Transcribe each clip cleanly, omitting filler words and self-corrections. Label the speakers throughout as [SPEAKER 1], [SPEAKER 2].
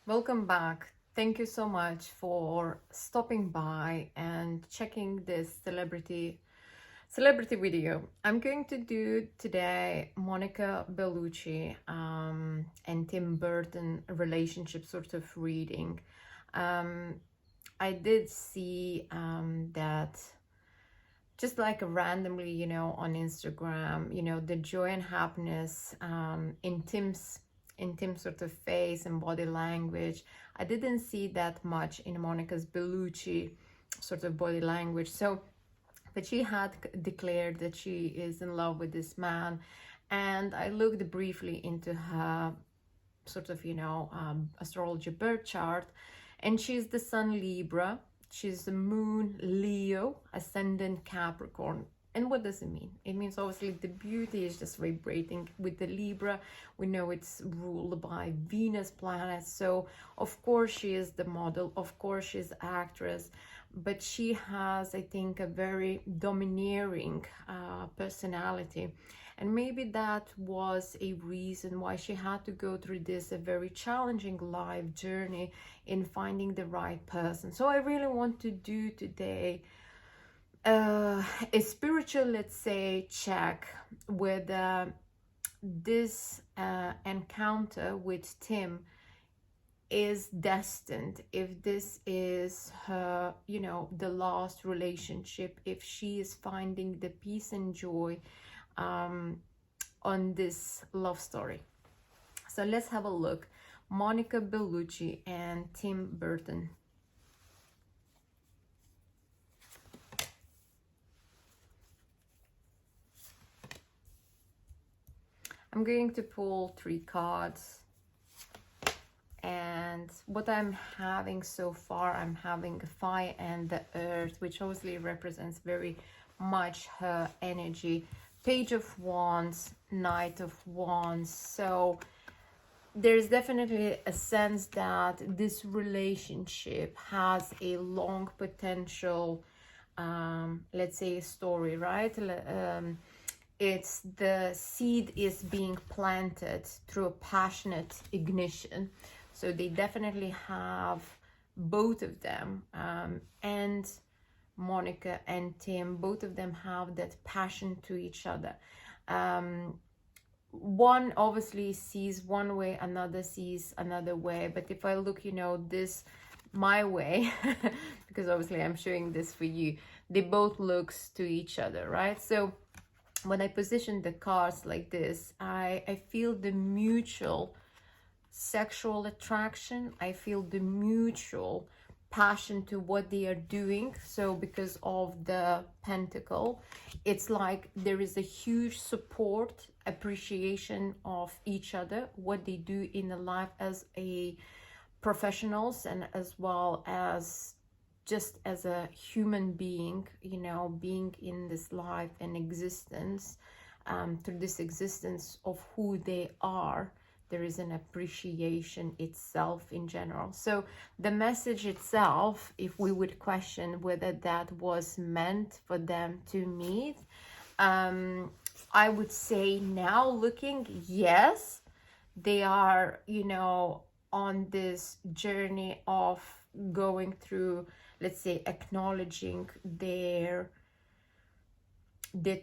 [SPEAKER 1] Welcome back. Thank you so much for stopping by and checking this celebrity video. I'm going to do today Monica Bellucci and Tim Burton relationship sort of reading. I did see that just like randomly, on Instagram, the joy and happiness in Tim's sort of face and body language. I didn't see that much in Monica's Bellucci sort of body language. So, but she had declared that she is in love with this man, and I looked briefly into her sort of astrology birth chart, and she's the sun Libra, she's the moon Leo, ascendant Capricorn. And what does it mean? It means obviously the beauty is just vibrating with the Libra. We know it's ruled by Venus planet, so of course she is the model, of course she's the actress, but she has, I think, a very domineering personality. And maybe that was a reason why she had to go through this a very challenging life journey in finding the right person. So I really want to do today a spiritual, let's say, check whether this encounter with Tim is destined, if this is her, the last relationship, if she is finding the peace and joy on this love story. So let's have a look. Monica Bellucci and Tim Burton. I'm going to pull 3 cards, and what I'm having so far, I'm having fire and the earth, which obviously represents very much her energy. Page of Wands, Knight of Wands. So there's definitely a sense that this relationship has a long potential, let's say, story, right? It's the seed is being planted through a passionate ignition. So they definitely have, both of them, and Monica and Tim, both of them have that passion to each other. One obviously sees one way, another sees another way. But if I look, this my way, because obviously I'm showing this for you, they both looks to each other, right? So when I position the cards like this, I feel the mutual sexual attraction. I feel the mutual passion to what they are doing. So because of the pentacle, it's like there is a huge support, appreciation of each other, what they do in the life as a professionals, and as well as just as a human being, being in this life and existence, through this existence of who they are. There is an appreciation itself in general. So the message itself, if we would question whether that was meant for them to meet, I would say now looking, yes, they are, on this journey of going through, let's say, acknowledging their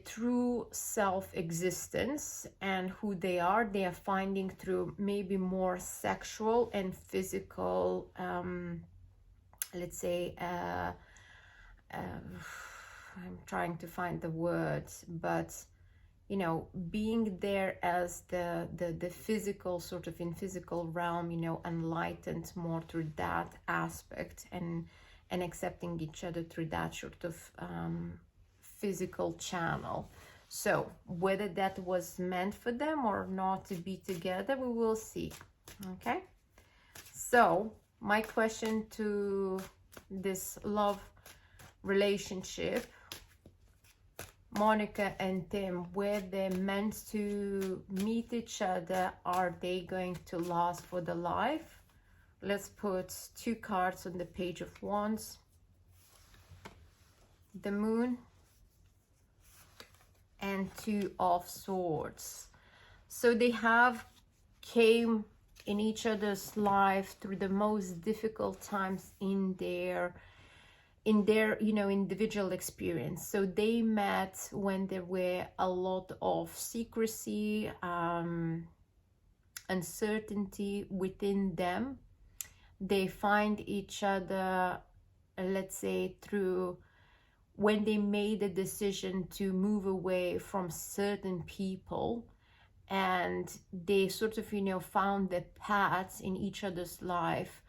[SPEAKER 1] true self-existence and who they are finding through maybe more sexual and physical, let's say, I'm trying to find the words, but being there as the physical, sort of in physical realm, enlightened more through that aspect, and accepting each other through that sort of physical channel. So whether that was meant for them or not to be together, we will see. Okay, so my question to this love relationship, Monica and Tim, were they meant to meet each other? Are they going to last for the life? Let's put 2 cards on the Page of Wands, the Moon, and 2 of Swords. So they have came in each other's life through the most difficult times in their individual experience. So they met when there were a lot of secrecy, uncertainty within them. They find each other, let's say, through when they made a decision to move away from certain people, and they sort of found their paths in each other's life,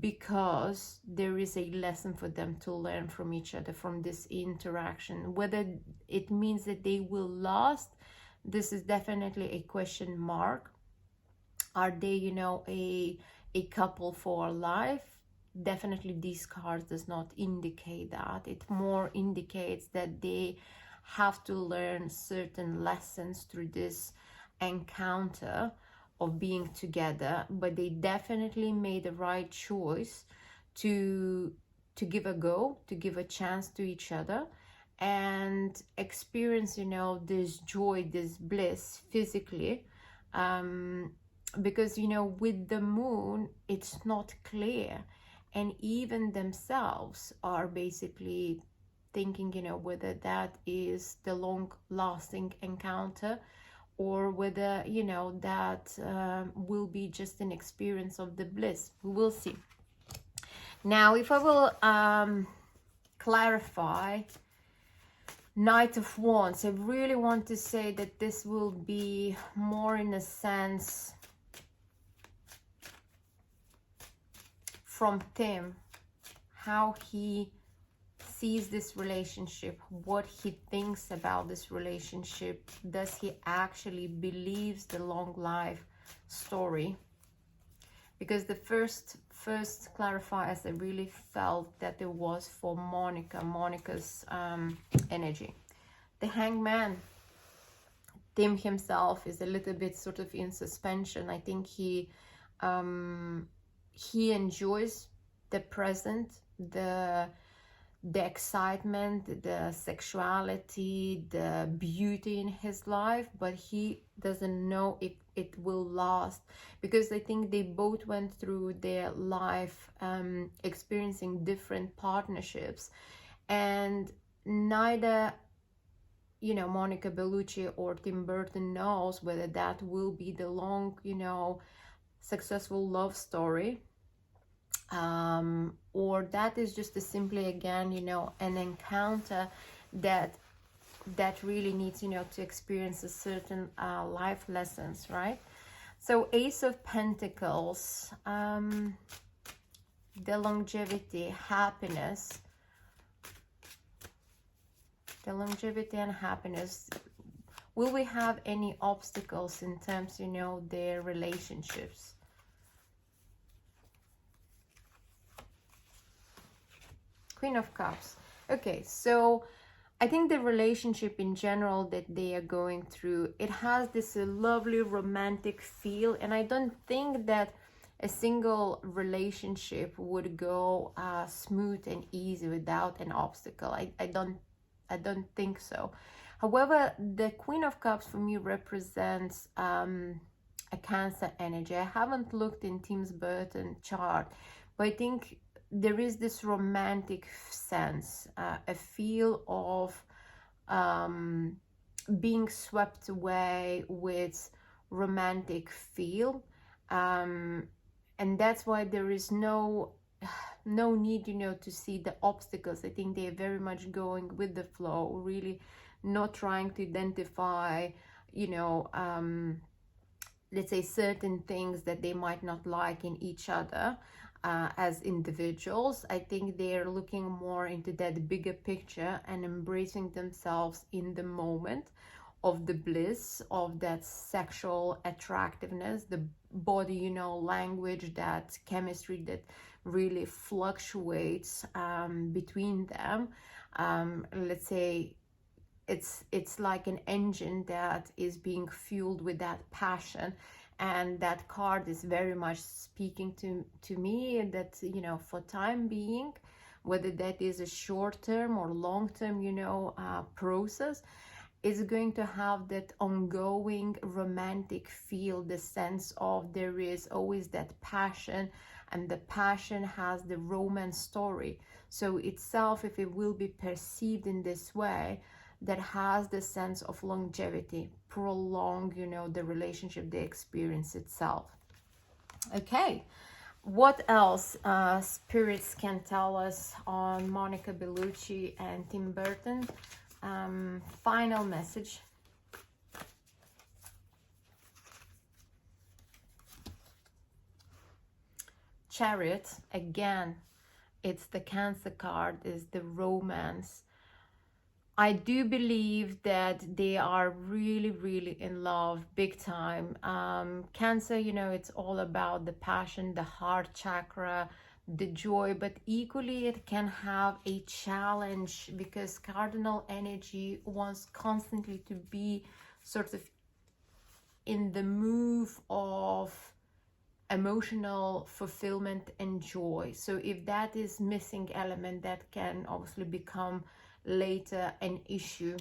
[SPEAKER 1] because there is a lesson for them to learn from each other from this interaction. Whether it means that they will last, this is definitely a question mark. Are they a couple for life? Definitely these cards does not indicate that. It more indicates that they have to learn certain lessons through this encounter of being together, but they definitely made the right choice to give a go, to give a chance to each other, and experience this joy, this bliss physically, because with the moon it's not clear, and even themselves are basically thinking whether that is the long lasting encounter, or whether that will be just an experience of the bliss. We will see. Now, if I will clarify Knight of Wands, I really want to say that this will be more in a sense from Tim, how he sees this relationship, what he thinks about this relationship. Does he actually believes the long life story? Because the first clarifiers, I really felt that it was for Monica's energy. The Hangman, Tim himself is a little bit sort of in suspension. I think he enjoys the present, the excitement, the sexuality, the beauty in his life, but he doesn't know if it will last, because I think they both went through their life experiencing different partnerships, and neither Monica Bellucci or Tim Burton knows whether that will be the long successful love story, or that is just simply again an encounter that really needs to experience a certain life lessons, right? So Ace of Pentacles, the longevity, happiness, the longevity and happiness. Will we have any obstacles in terms their relationships? Queen of Cups. Okay, so I think the relationship in general that they are going through, it has this lovely romantic feel, and I don't think that a single relationship would go smooth and easy without an obstacle. I don't think so. However, the Queen of Cups for me represents a Cancer energy. I haven't looked in Tim Burton chart, but I think there is this romantic sense, a feel of being swept away with romantic feel, and that's why there is no need to see the obstacles. I think they are very much going with the flow, really not trying to identify let's say certain things that they might not like in each other as individuals. I think they're looking more into that bigger picture and embracing themselves in the moment of the bliss, of that sexual attractiveness, the body language, that chemistry that really fluctuates between them. Let's say it's like an engine that is being fueled with that passion, and that card is very much speaking to me that for time being, whether that is a short term or long term process, is going to have that ongoing romantic feel, the sense of there is always that passion, and the passion has the romance story. So itself, if it will be perceived in this way, that has the sense of longevity, prolong, you know, the relationship, the experience itself. Okay, what else spirits can tell us on Monica Bellucci and Tim Burton? Final message. Chariot, again, it's the Cancer card, is the romance. I do believe that they are really, really in love, big time. Cancer, you know, it's all about the passion, the heart chakra, the joy, but equally it can have a challenge, because cardinal energy wants constantly to be sort of in the move of emotional fulfillment and joy. So if that is missing element, that can obviously become later an issue.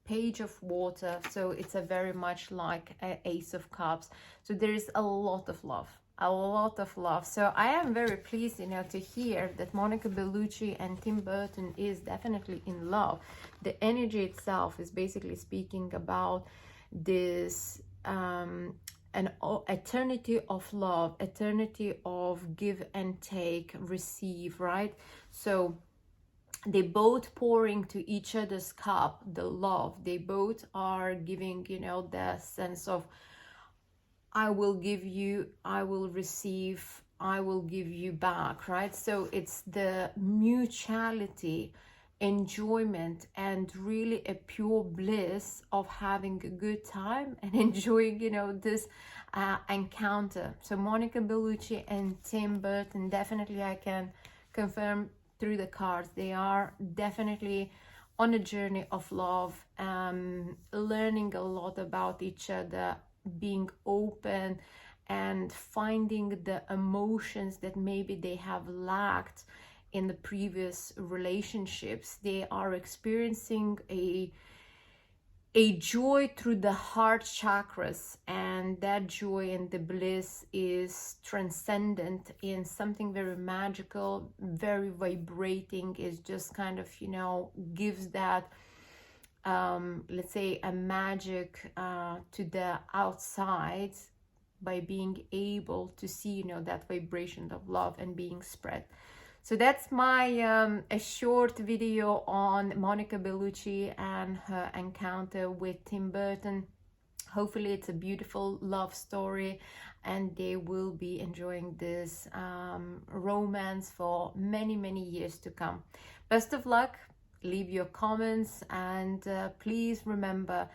[SPEAKER 1] Page of water, so it's a very much like an Ace of Cups. So there is a lot of love, a lot of love. So I am very pleased, you know, to hear that Monica Bellucci and Tim Burton is definitely in love. The energy itself is basically speaking about this an eternity of love, eternity of give and take, receive, right? So they both pouring to each other's cup the love. They both are giving, you know, the sense of I will give you, I will receive, I will give you back, right? So it's the mutuality, enjoyment, and really a pure bliss of having a good time and enjoying, you know, this encounter. So Monica Bellucci and Tim Burton, definitely I can confirm through the cards, they are definitely on a journey of love, learning a lot about each other, being open and finding the emotions that maybe they have lacked in the previous relationships. They are experiencing a joy through the heart chakras, and that joy and the bliss is transcendent in something very magical, very vibrating. Is just kind of, you know, gives that let's say a magic to the outside, by being able to see, you know, that vibration of love and being spread. So that's my a short video on Monica Bellucci and her encounter with Tim Burton. Hopefully it's a beautiful love story, and they will be enjoying this romance for many, many years to come. Best of luck. Leave your comments, and please remember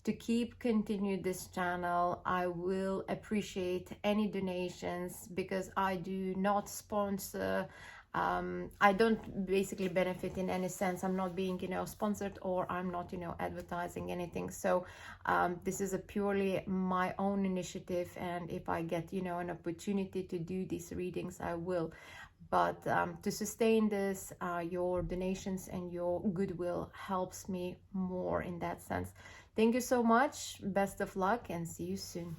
[SPEAKER 1] to continue this channel. I will appreciate any donations, because I do not sponsor. I don't basically benefit in any sense. I'm not being, you know, sponsored, or I'm not, you know, advertising anything. So this is a purely my own initiative, and if I get, you know, an opportunity to do these readings, I will. But to sustain this, your donations and your goodwill helps me more in that sense. Thank you so much. Best of luck, and see you soon.